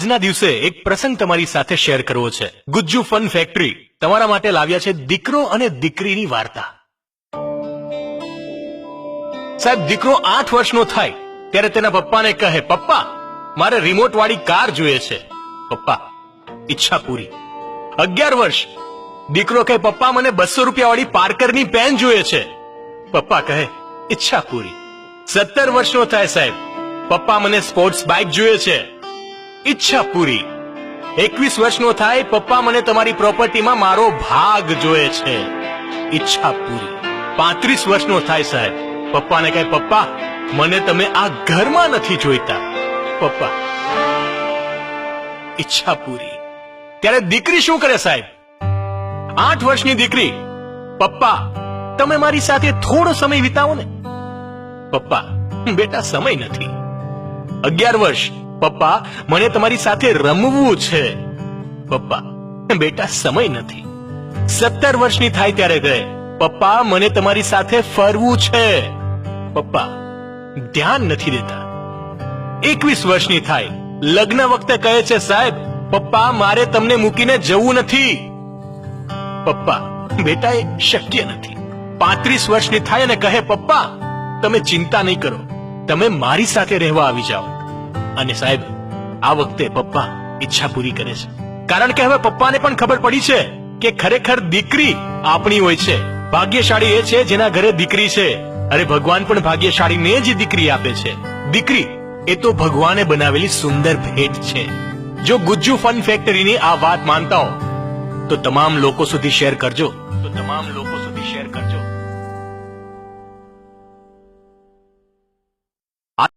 આજના દિવસે એક પ્રસંગ તમારી સાથે શેર કરવો છે. ગુજ્જુ ફન ફેક્ટરી તમારા માટે લાવ્યા છે દીકરો અને દીકરીની વાર્તા. સાહેબ, દીકરો 8 વર્ષનો થાય ત્યારે તેના પપ્પાને કહે, પપ્પા મારે રિમોટ વાળી કાર જોઈએ છે. પપ્પા, ઈચ્છા પૂરી. 11 વર્ષ, દીકરો કહે, પપ્પા મને 200 રૂપિયા વાળી પાર્કરની પેન જોઈએ છે. પપ્પા કહે, ઈચ્છા પૂરી. 17 વર્ષનો થાય સાહેબ, પપ્પા મને સ્પોર્ટ્સ બાઇક જોઈએ છે. ઈચ્છા પૂરી. 21 વર્ષનો થાય, પપ્પા મને તમારી પ્રોપર્ટીમાં મારો ભાગ જોઈએ છે. ઈચ્છા પૂરી. 35 વર્ષનો થાય સાહેબ, પપ્પાને કહે, પપ્પા મને તમે આ ઘરમાં નથી જોઈતા. પપ્પા, ઈચ્છા પૂરી. ત્યારે દીકરી શું કરે સાહેબ? 8 વર્ષની દીકરી, પપ્પા તમે મારી સાથે થોડો સમય વિતાવો ને. પપ્પા, બેટા સમય નથી. 11 વર્ષ, પપ્પા મને તમારી સાથે રમવું છે. પપ્પા, બેટા સમય નથી. 17 વર્ષની થાય ત્યારે કહે, પપ્પા મને તમારી સાથે ફરવું છે. પપ્પા ધ્યાન નથી દેતા. 21 વર્ષની થાય, લગ્ન વખતે કહે છે, સાહેબ પપ્પા મારે તમને મૂકીને જવું નથી. પપ્પા, બેટા એ શક્ય નથી. 35 વર્ષની થાય અને કહે, પપ્પા તમે ચિંતા નહીં કરો, તમે મારી સાથે રહેવા આવી જાઓ. અને સાહેબ આ વખતે પપ્પા ઈચ્છા પૂરી કરે છે, કારણ કે હવે પપ્પાને પણ ખબર પડી છે કે ખરેખર દીકરી આપણી હોય છે. ભાગ્યશાળી એ છે જેના ઘરે દીકરી છે. અરે ભગવાન પણ ભાગ્યશાળીને જ દીકરી આપે છે. દીકરી એ તો ભગવાને બનાવેલી સુંદર ભેટ છે. જો ગુજ્જુ ફન ફેક્ટરીની આ વાત માનતા હો તો તમામ લોકો સુધી શેર કરજો.